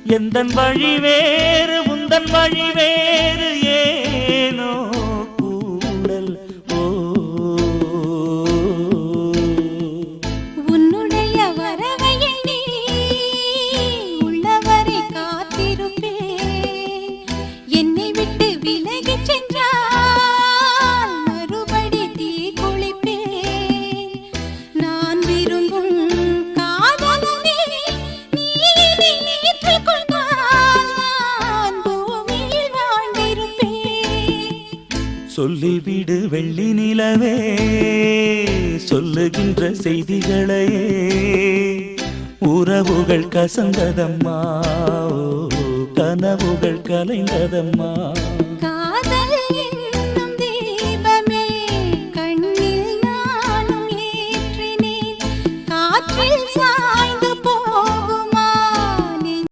எந்தன் வழி வேறு உந்தன் வழி வேறு ஏனோ கூடல் ஓ உன்னுடைய வரவை எண்ணி உள்ளவரை காத்திருப்பேன். என்னை விட்டு விலகிச் சென்றால் மறுபடி தீ குளிப்பேன். நான் விரும்பும் காதலனே நீ நினைத்துக் கொண்டால் நான் பூமியில் வாழ்ந்திருப்பேன். சொல்லிவிடு வெள்ளி நிலவே சொல்லுகின்ற செய்திகளையே உறவுகள் கசந்ததம்மா கனவுகள் கலைந்ததம்மா காதல்